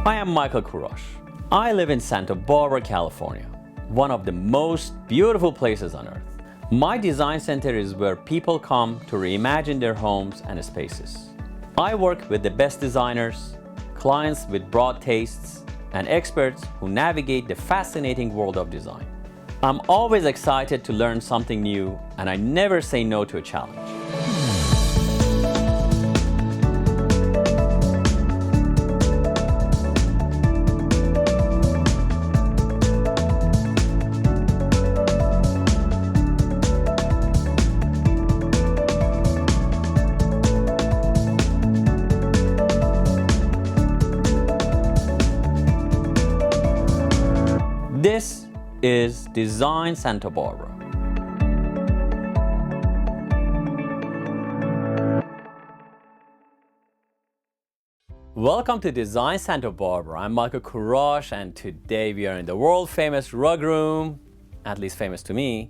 Hi, I'm Michael Kurosh. I live in Santa Barbara, California, one of the most beautiful places on earth. My design center is where people come to reimagine their homes and spaces. I work with the best designers, clients with broad tastes, and experts who navigate the fascinating world of design. I'm always excited to learn something new, and I never say no to a challenge. This is Design Santa Barbara. Welcome to Design Santa Barbara. I'm Michael Kurosh, and today we are in the world famous rug room, at least famous to me.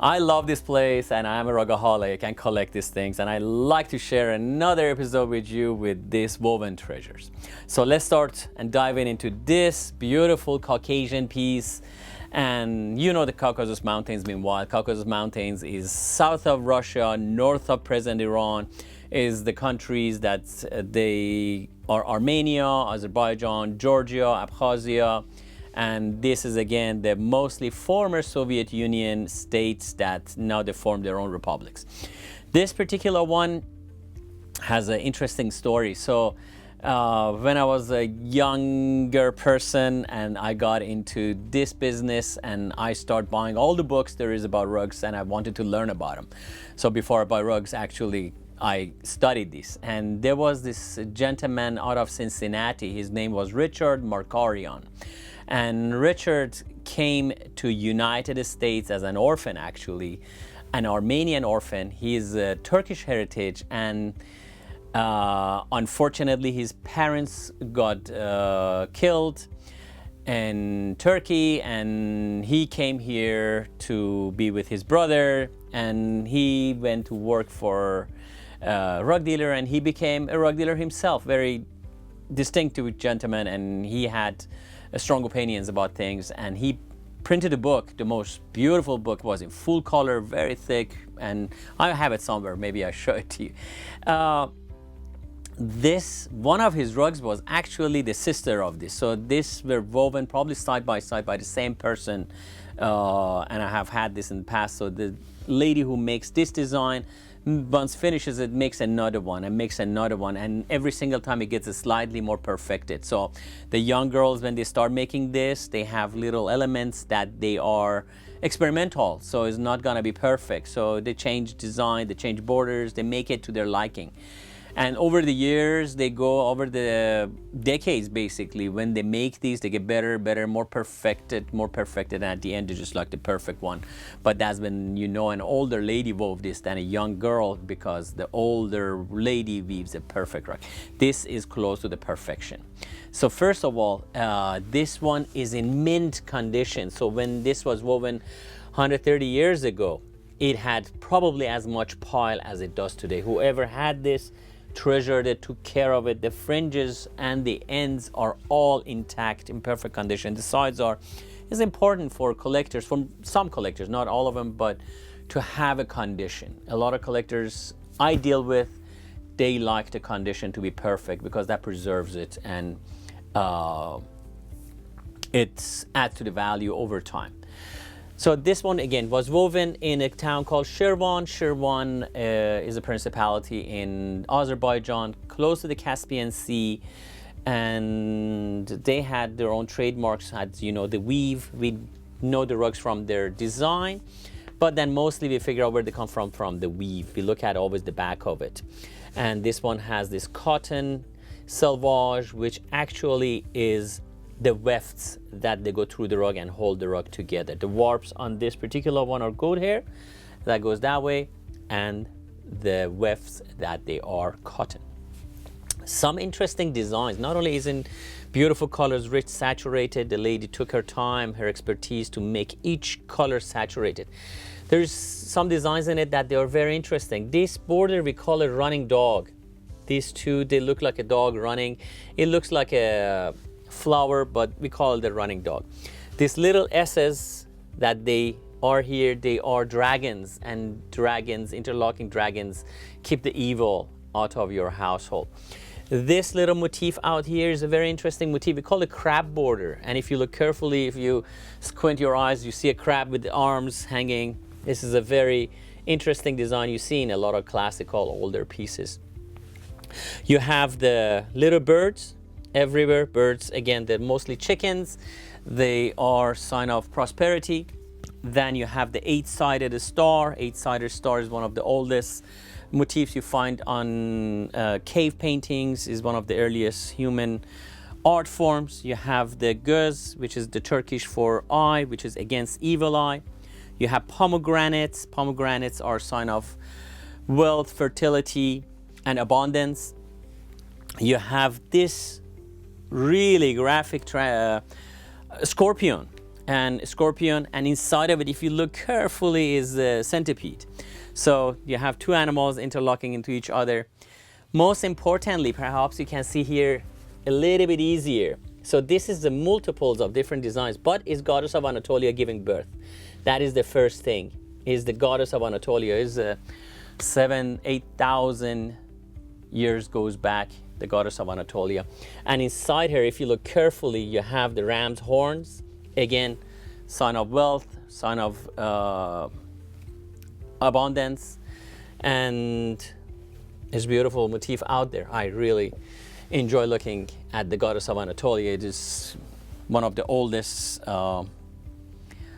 I love this place and I'm a rugaholic and collect these things, and I like to share another episode with you with these woven treasures. So let's start and dive into this beautiful Caucasian piece. And you know the Caucasus Mountains. Meanwhile, Caucasus Mountains is south of Russia, north of present Iran, is the countries that they are Armenia, Azerbaijan, Georgia, Abkhazia, and this is again the mostly former Soviet Union states that now they form their own republics. This particular one has an interesting story. So when I was a younger person and I got into this business and I started buying all the books there is about rugs, and I wanted to learn about them. So before I buy rugs, actually I studied this, and there was this gentleman out of Cincinnati. His name was Richard Markarian, and Richard came to United States as an orphan, actually an Armenian orphan. He is a Turkish heritage, and unfortunately his parents got killed in Turkey, and he came here to be with his brother, and he went to work for a rug dealer, and he became a rug dealer himself. Very distinctive gentleman, and he had strong opinions about things, and he printed a book. The most beautiful book, was in full color, very thick, and I have it somewhere, maybe I show it to you. This one of his rugs was actually the sister of this, so this were woven probably side by side by the same person, and I have had this in the past. So the lady who makes this design, once finishes it, makes another one and makes another one, and every single time it gets a slightly more perfected. So the young girls, when they start making this, they have little elements that they are experimental, so it's not gonna be perfect, so they change design, they change borders, they make it to their liking. And over the years, they go over the decades, basically, when they make these, they get better, more perfected, and at the end, they're just like the perfect one. But that's when, you know, an older lady wove this than a young girl, because the older lady weaves a perfect rug. This is close to the perfection. So first of all, this one is in mint condition. So when this was woven 130 years ago, it had probably as much pile as it does today. Whoever had this treasured it, took care of it. The fringes and the ends are all intact, in perfect condition. The sides is important for collectors, for some collectors, not all of them, but to have a condition. A lot of collectors I deal with, they like the condition to be perfect because that preserves it, and it adds to the value over time. So this one, again, was woven in a town called Shirvan. Shirvan is a principality in Azerbaijan, close to the Caspian Sea. And they had their own trademarks, had, you know, the weave. We know the rugs from their design, but then mostly we figure out where they come from the weave. We look at always the back of it. And this one has this cotton selvage, which actually is the wefts that they go through the rug and hold the rug together. The warps on this particular one are goat hair that goes that way, and the wefts that they are cotton. Some interesting designs. Not only is in beautiful colors, rich, saturated, the lady took her time, her expertise to make each color saturated. There's some designs in it that they are very interesting. This border, we call it running dog. These two, they look like a dog running. It looks like a flower, but we call it the running dog. These little S's that they are here, they are dragons, and dragons, interlocking dragons, keep the evil out of your household. This little motif out here is a very interesting motif. We call it crab border. And if you look carefully, if you squint your eyes, you see a crab with the arms hanging. This is a very interesting design you see in a lot of classical older pieces. You have the little birds everywhere. Birds, again, they're mostly chickens. They are sign of prosperity. Then you have the eight-sided star. Eight-sided star is one of the oldest motifs you find on cave paintings, is one of the earliest human art forms. You have the göz, which is the Turkish for eye, which is against evil eye. You have pomegranates. Pomegranates are a sign of wealth, fertility, and abundance. You have this really graphic scorpion, and inside of it, if you look carefully, is a centipede. So you have two animals interlocking into each other. Most importantly, perhaps you can see here a little bit easier. So this is the multiples of different designs, but is goddess of Anatolia giving birth. That is the first thing, is the goddess of Anatolia. Is 8,000 years goes back, the goddess of Anatolia. And inside her, if you look carefully, you have the ram's horns. Again, sign of wealth, sign of abundance, and there's beautiful motif out there. I really enjoy looking at the goddess of Anatolia. It is one of the oldest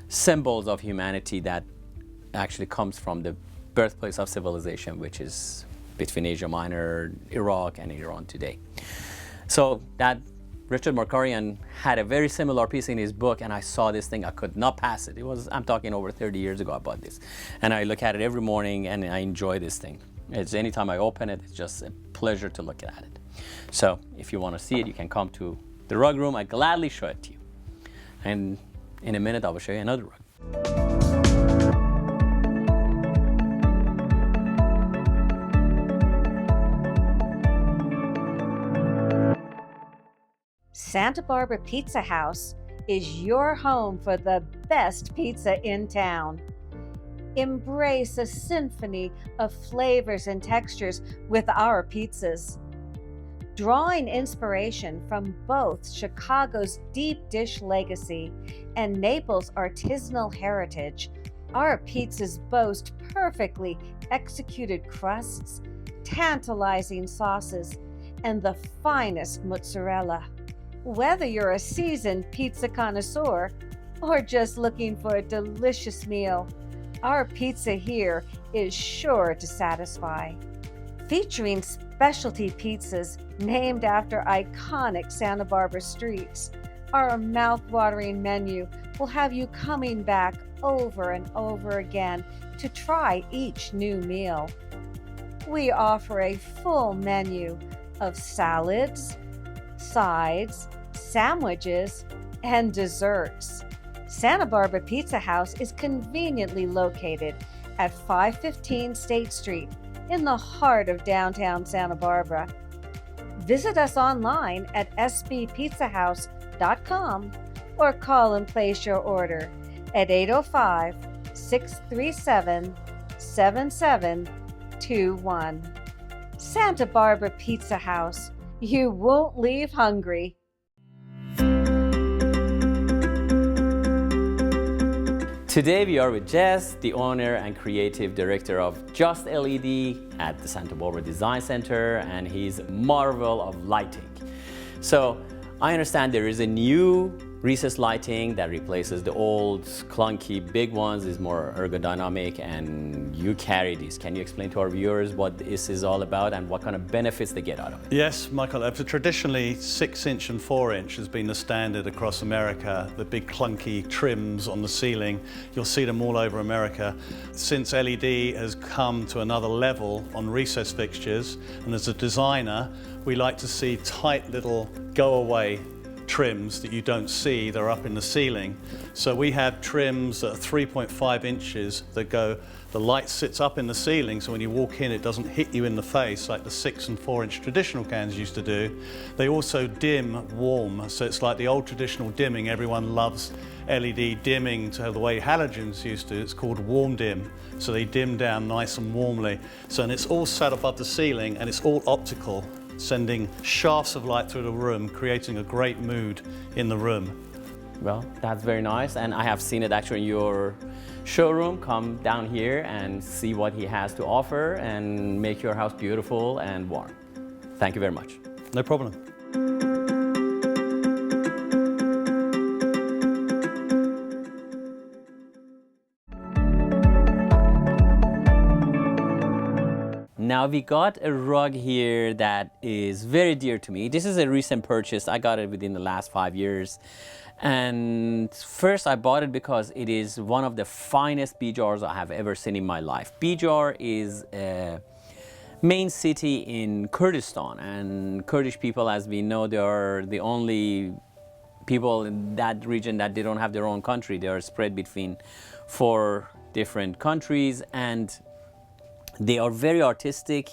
symbols of humanity that actually comes from the birthplace of civilization, which is between Asia Minor, Iraq, and Iran today. So that Richard Markarian had a very similar piece in his book, and I saw this thing, I could not pass it. It was, I'm talking over 30 years ago I bought this. And I look at it every morning and I enjoy this thing. It's anytime I open it, it's just a pleasure to look at it. So if you want to see it, you can come to the rug room. I gladly show it to you. And in a minute, I will show you another rug. Santa Barbara Pizza House is your home for the best pizza in town. Embrace a symphony of flavors and textures with our pizzas. Drawing inspiration from both Chicago's deep dish legacy and Naples' artisanal heritage, our pizzas boast perfectly executed crusts, tantalizing sauces, and the finest mozzarella. Whether you're a seasoned pizza connoisseur or just looking for a delicious meal, our pizza here is sure to satisfy. Featuring specialty pizzas named after iconic Santa Barbara streets, our mouth-watering menu will have you coming back over and over again to try each new meal. We offer a full menu of salads, sides, sandwiches, and desserts. Santa Barbara Pizza House is conveniently located at 515 State Street in the heart of downtown Santa Barbara. Visit us online at sbpizzahouse.com or call and place your order at 805-637-7721. Santa Barbara Pizza House. You won't leave hungry. Today we are with Jess, the owner and creative director of Just LED at the Santa Barbara Design Center, and he's a marvel of lighting. So I understand there is a new recessed lighting that replaces the old clunky big ones, is more ergodynamic, and you carry these. Can you explain to our viewers what this is all about and what kind of benefits they get out of it? Yes, Michael. Traditionally, 6-inch and 4-inch has been the standard across America. The big clunky trims on the ceiling, you'll see them all over America. Since LED has come to another level on recessed fixtures, and as a designer, we like to see tight little go-away trims that you don't see, they're up in the ceiling. So we have trims that are 3.5 inches that go, the light sits up in the ceiling, so when you walk in it doesn't hit you in the face like the 6 and 4 inch traditional cans used to do. They also dim warm, so it's like the old traditional dimming. Everyone loves LED dimming to the way halogens used to. It's called warm dim, so they dim down nice and warmly. So, and it's all sat above the ceiling and it's all optical, sending shafts of light through the room, creating a great mood in the room. Well, that's very nice, and I have seen it actually in your showroom. Come down here and see what he has to offer and make your house beautiful and warm. Thank you very much. No problem. Now we got a rug here that is very dear to me. This is a recent purchase. I got it within the last 5 years. And first I bought it because it is one of the finest bijars I have ever seen in my life. Bijar is a main city in Kurdistan, and Kurdish people, as we know, they are the only people in that region that they don't have their own country. They are spread between 4 different countries, and they are very artistic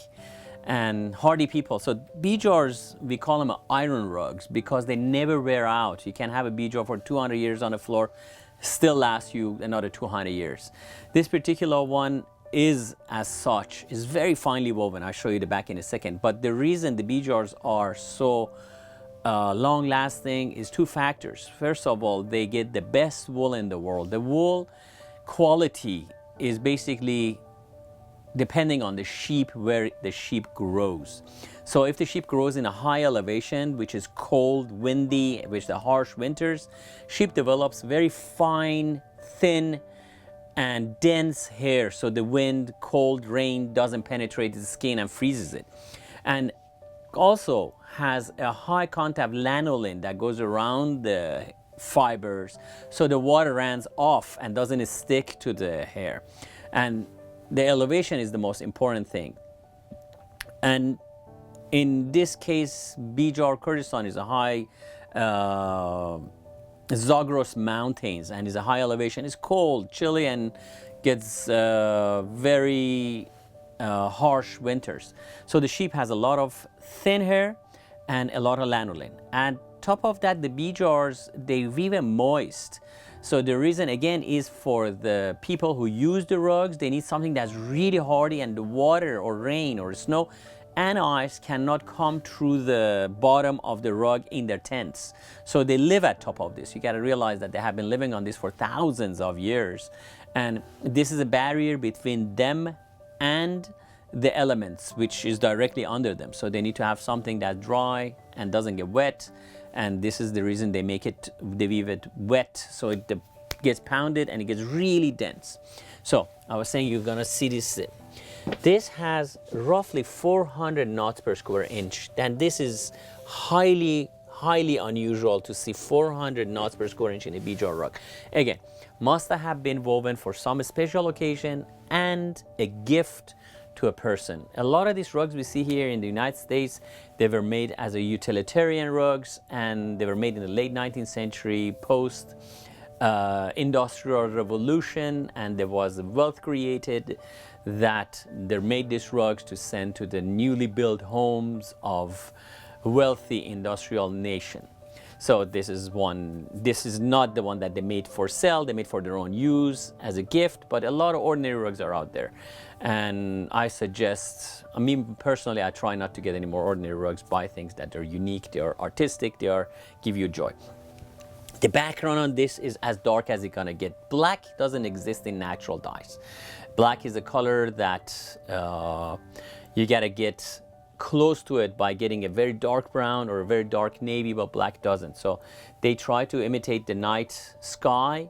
and hardy people. So bijars, we call them iron rugs because they never wear out. You can have a bijar for 200 years on the floor, still lasts you another 200 years. This particular one is as such, is very finely woven. I'll show you the back in a second. But the reason the bijars are so long lasting is 2 factors. First of all, they get the best wool in the world. The wool quality is basically depending on the sheep, where the sheep grows. So if the sheep grows in a high elevation, which is cold, windy, which the harsh winters, sheep develops very fine, thin, and dense hair. So the wind, cold, rain doesn't penetrate the skin and freezes it. And also has a high contact lanolin that goes around the fibers, so the water runs off and doesn't stick to the hair. And the elevation is the most important thing. And in this case, Bijar, Kurdistan is a high Zagros mountains, and is a high elevation. It's cold, chilly, and gets very harsh winters. So the sheep has a lot of thin hair and a lot of lanolin. And top of that, the bijars, they weave it moist. So the reason again is for the people who use the rugs, they need something that's really hardy, and the water or rain or snow and ice cannot come through the bottom of the rug in their tents. So they live at top of this. You got to realize that they have been living on this for thousands of years. And this is a barrier between them and the elements, which is directly under them. So they need to have something that's dry and doesn't get wet. And this is the reason they make it, they weave it wet, so it gets pounded and it gets really dense. So I was saying you're gonna see this. This has roughly 400 knots per square inch. And this is highly unusual to see 400 knots per square inch in a bijar rug. Again, must have been woven for some special occasion and a gift to a person. A lot of these rugs we see here in the United States, they were made as a utilitarian rugs, and they were made in the late 19th century, post industrial revolution, and there was wealth created that they made these rugs to send to the newly built homes of wealthy industrial nation. So this is not the one that they made for sale, they made for their own use as a gift, but a lot of ordinary rugs are out there. And I suggest, I mean, personally, I try not to get any more ordinary rugs, buy things that are unique, they are artistic, give you joy. The background on this is as dark as it's gonna get. Black doesn't exist in natural dyes. Black is a color that you gotta get close to it by getting a very dark brown or a very dark navy, but black doesn't. So they try to imitate the night sky,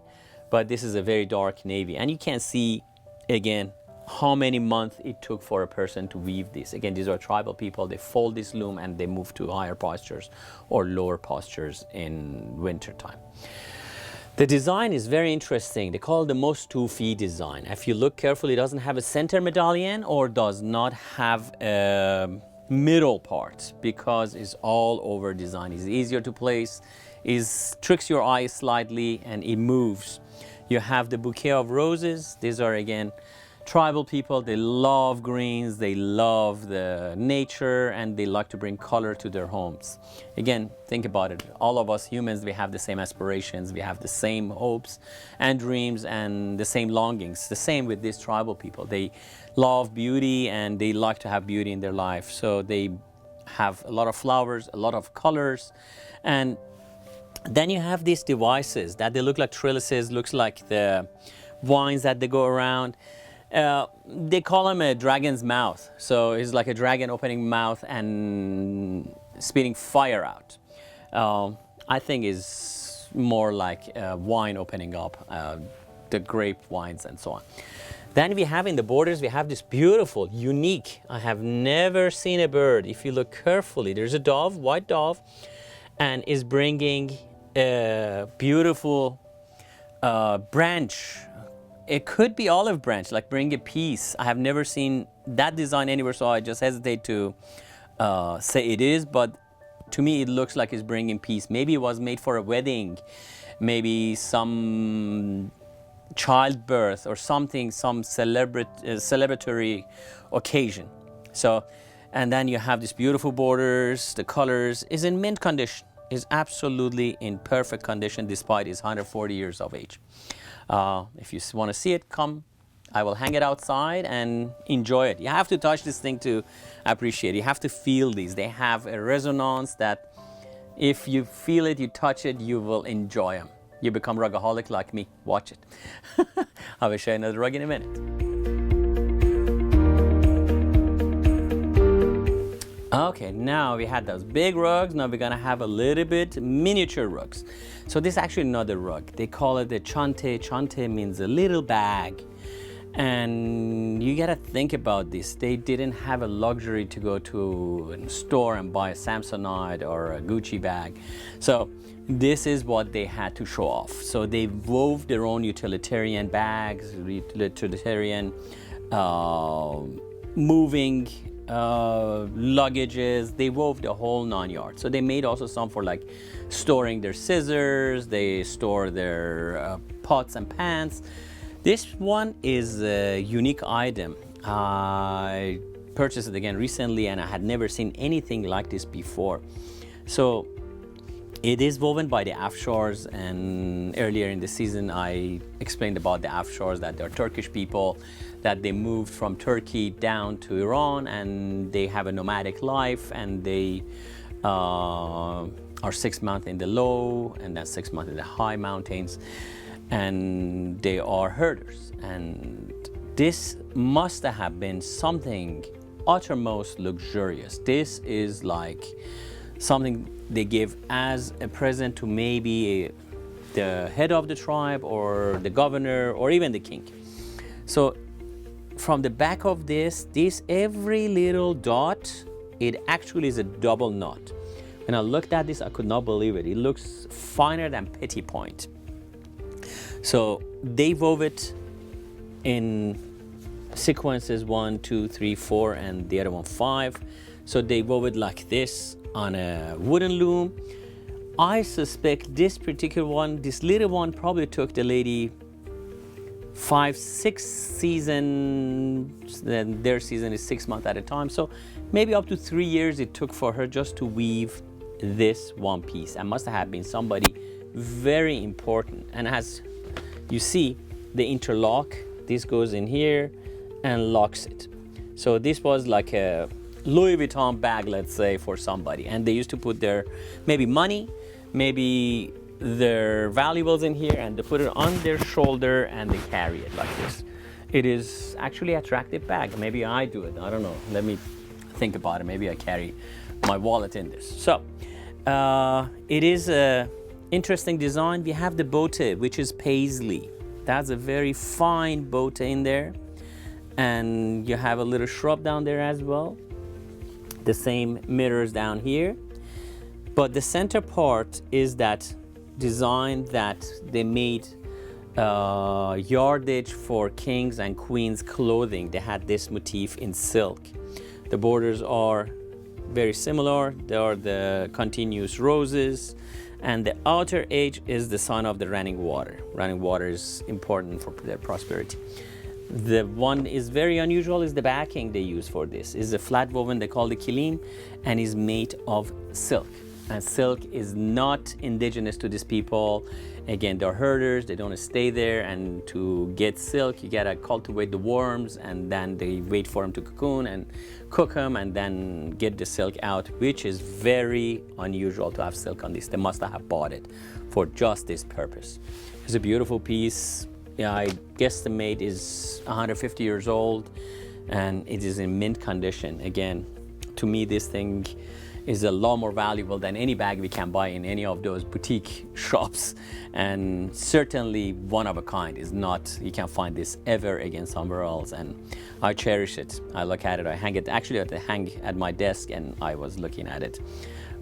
but this is a very dark navy. And you can see, again, how many months it took for a person to weave this. Again, these are tribal people. They fold this loom and they move to higher postures or lower postures in winter time. The design is very interesting. They call it the Mostufi design. If you look carefully, it doesn't have a center medallion or does not have a middle part because it's all over design. It's easier to place. is tricks your eye slightly and it moves. You have the bouquet of roses. These are again tribal people. They love greens, they love the nature, and they like to bring color to their homes. Again, think about it. All of us humans, we have the same aspirations, we have the same hopes and dreams and the same longings. The same with these tribal people. They love beauty and they like to have beauty in their life. So they have a lot of flowers, a lot of colors. And then you have these devices that they look like trellises, looks like the vines that they go around. They call them a dragon's mouth. So it's like a dragon opening mouth and spitting fire out. I think is more like wine opening up, the grape wines and so on. Then we have in the borders, we have this beautiful, unique, I have never seen a bird. If you look carefully, there's a dove, white dove, and is bringing a beautiful branch. It could be olive branch, like bring a piece. I have never seen that design anywhere, so I just hesitate to say it is, but to me it looks like it's bringing peace. Maybe it was made for a wedding, maybe some childbirth or something, some celebratory occasion. So, and then you have these beautiful borders, the colors is in mint condition, is absolutely in perfect condition despite its 140 years of age. If you want to see it, come. I will hang it outside and enjoy it. You have to touch this thing to appreciate it. You have to feel these. They have a resonance that if you feel it, you touch it, you will enjoy them. You become rugaholic like me. Watch it. I will show you another rug in a minute. Okay, now we had those big rugs. Now we're gonna have a little bit miniature rugs. So this is actually another rug. They call it the chante. Chante means a little bag. And you gotta think about this. They didn't have a luxury to go to a store and buy a Samsonite or a Gucci bag. So this is what they had to show off. So they wove their own utilitarian bags, utilitarian moving luggages. They wove the whole 9 yards. So they made also some for like storing their scissors. They store their pots and pans. This one is a unique item. I purchased it again recently and I had never seen anything like this before. So it is woven by the Afshars, and earlier in the season I explained about the Afshars, that they're Turkish people, that they moved from Turkey down to Iran and they have a nomadic life, and they are 6 months in the low and then 6 months in the high mountains, and they are herders. And this must have been something uttermost luxurious. This is like something they give as a present to maybe the head of the tribe or the governor or even the king. So from the back of this every little dot, it actually is a double knot. When I looked at this, I could not believe it. It looks finer than petit point. So they wove it in sequences 1, 2, 3, 4, and the other one 5. So they wove it like this on a wooden loom. I suspect this particular one, this little one, probably took the lady 5, 6 seasons. Then their season is 6 months at a time. So maybe up to 3 years it took for her just to weave this one piece. And must have been somebody very important. And as you see, the interlock, this goes in here and locks it. So this was like a Louis Vuitton bag, let's say, for somebody. And they used to put their maybe money, maybe their valuables in here, and they put it on their shoulder and they carry it like this. It is actually an attractive bag. Maybe I do it, I don't know. Let me think about it. Maybe I carry my wallet in this. So it is a interesting design. We have the bote, which is paisley. That's a very fine bote in there. And you have a little shrub down there as well. The same mirrors down here. But the center part is that design that they made yardage for kings and queens clothing. They had this motif in silk. The borders are very similar. They are the continuous roses and the outer edge is the sign of the running water. Running water is important for their prosperity. The one is very unusual is the backing they use for this. It's a flat woven they call the kilim, and is made of silk. And silk is not indigenous to these people. Again, they're herders, they don't stay there, and to get silk, you gotta cultivate the worms, and then they wait for them to cocoon and cook them, and then get the silk out, which is very unusual to have silk on this. They must have bought it for just this purpose. It's a beautiful piece. Yeah, I guesstimate is 150 years old, and it is in mint condition. Again, to me, this thing is a lot more valuable than any bag we can buy in any of those boutique shops, and certainly one of a kind. Is not, you can't find this ever again somewhere else, and I cherish it. I look at it, I hang it, actually I hang at my desk, and I was looking at it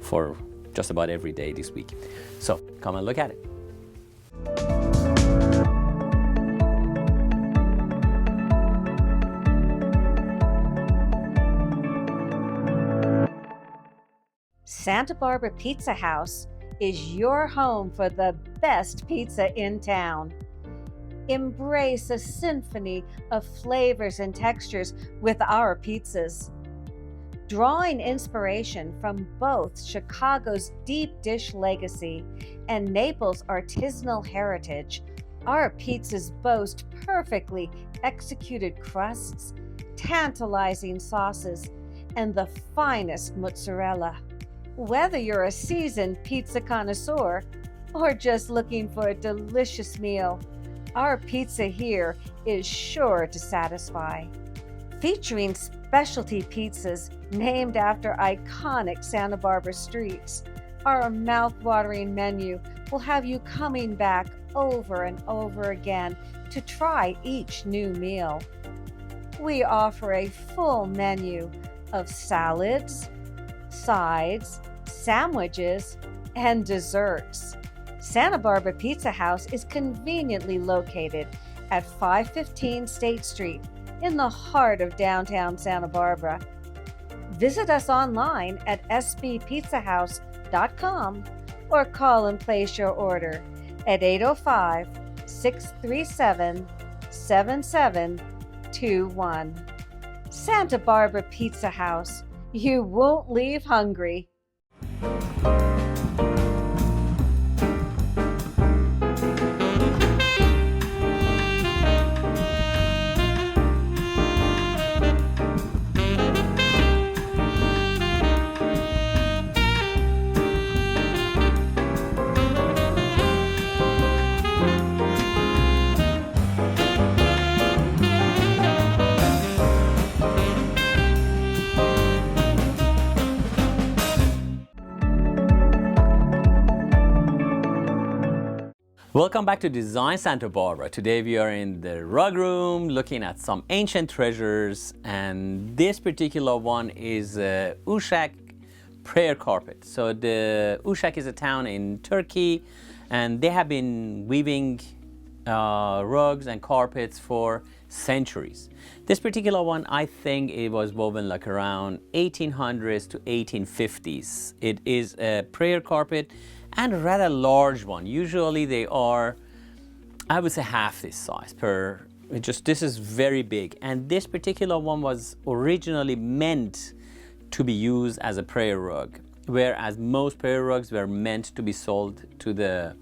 for just about every day this week. So come and look at it. Santa Barbara Pizza House is your home for the best pizza in town. Embrace a symphony of flavors and textures with our pizzas. Drawing inspiration from both Chicago's deep dish legacy and Naples' artisanal heritage, our pizzas boast perfectly executed crusts, tantalizing sauces, and the finest mozzarella. Whether you're a seasoned pizza connoisseur or just looking for a delicious meal, our pizza here is sure to satisfy. Featuring specialty pizzas named after iconic Santa Barbara streets, our mouth-watering menu will have you coming back over and over again to try each new meal. We offer a full menu of salads, sides, sandwiches, and desserts. Santa Barbara Pizza House is conveniently located at 515 State Street in the heart of downtown Santa Barbara. Visit us online at sbpizzahouse.com or call and place your order at 805-637-7721. Santa Barbara Pizza House. You won't leave hungry. Welcome back to Design Santa Barbara. Today we are in the rug room looking at some ancient treasures, and this particular one is Uşak prayer carpet. So the Uşak is a town in Turkey, and they have been weaving rugs and carpets for centuries. This particular one, I think it was woven like around 1800s to 1850s. It is a prayer carpet and a rather large one. Usually they are, I would say, half this size per, this is very big. And this particular one was originally meant to be used as a prayer rug, whereas most prayer rugs were meant to be sold to the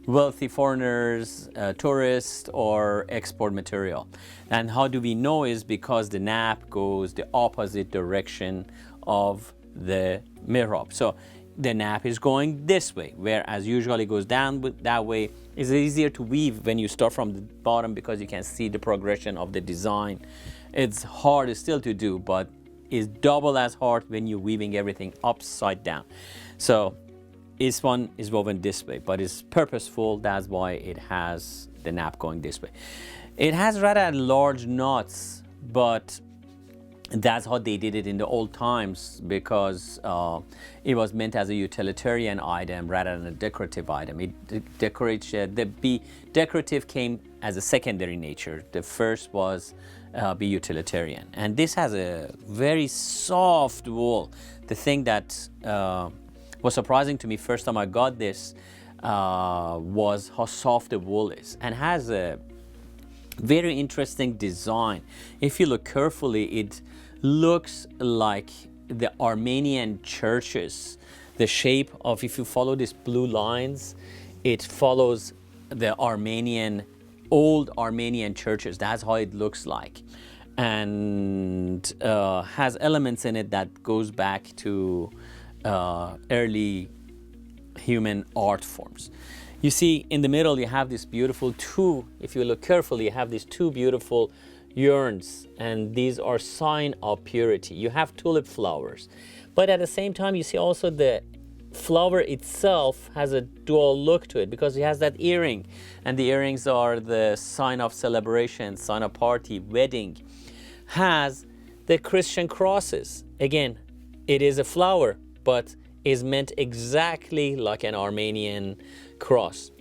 wealthy foreigners, tourists, or export material. And how do we know is because the nap goes the opposite direction of the mihrab. So the nap is going this way, whereas usually goes down that way. It's easier to weave when you start from the bottom because you can see the progression of the design. It's hard still to do, but it's double as hard when you're weaving everything upside down. So this one is woven this way, but it's purposeful. That's why it has the nap going this way. It has rather large knots, but that's how they did it in the old times because it was meant as a utilitarian item rather than a decorative item. The decorative came as a secondary nature. The first was be utilitarian. And this has a very soft wool. The thing that What's surprising to me first time I got this was how soft the wool is, and has a very interesting design. If you look carefully, it looks like the Armenian churches. The shape of, if you follow these blue lines, it follows the old Armenian churches. That's how it looks like, and has elements in it that goes back to early human art forms. You see, in the middle, you have this beautiful if you look carefully, you have these two beautiful urns, and these are sign of purity. You have tulip flowers, but at the same time, you see also the flower itself has a dual look to it, because it has that earring, and the earrings are the sign of celebration, sign of party, wedding. Has the Christian crosses. Again, it is a flower, but is meant exactly like an Armenian cross.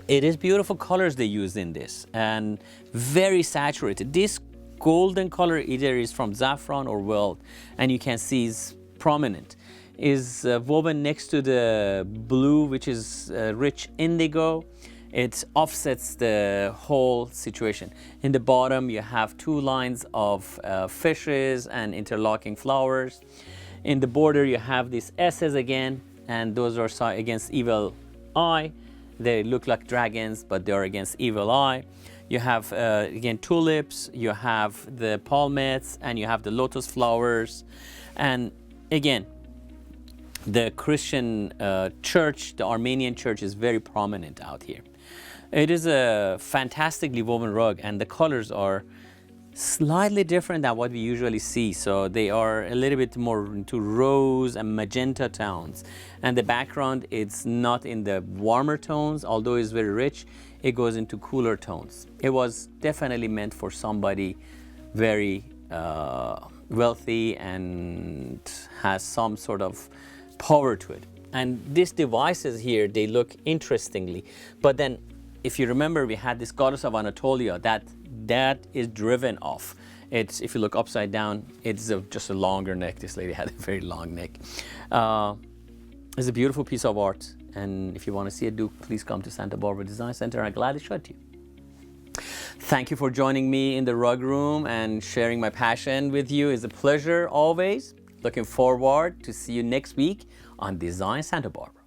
It is beautiful colors they use in this, and very saturated. This golden color either is from saffron or weld, and you can see is prominent. Is woven next to the blue, which is rich indigo. It offsets the whole situation. In the bottom, you have two lines of fishes and interlocking flowers. In the border, you have these S's again, and those are against evil eye. They look like dragons, but they are against evil eye. You have, again, tulips, you have the palmettes, and you have the lotus flowers. And again, the Christian church, the Armenian church, is very prominent out here. It is a fantastically woven rug, and the colors are slightly different than what we usually see. So they are a little bit more into rose and magenta tones. And the background, it's not in the warmer tones, although it's very rich, it goes into cooler tones. It was definitely meant for somebody very wealthy and has some sort of power to it. And these devices here, they look interestingly. But then, if you remember, we had this goddess of Anatolia that is driven off. It's, if you look upside down, it's just a longer neck. This lady had a very long neck. It's a beautiful piece of art. And if you want to see it, please come to Santa Barbara Design Center. I'm glad to show it to you. Thank you for joining me in the rug room and sharing my passion with you. It's a pleasure always. Looking forward to see you next week on Design Santa Barbara.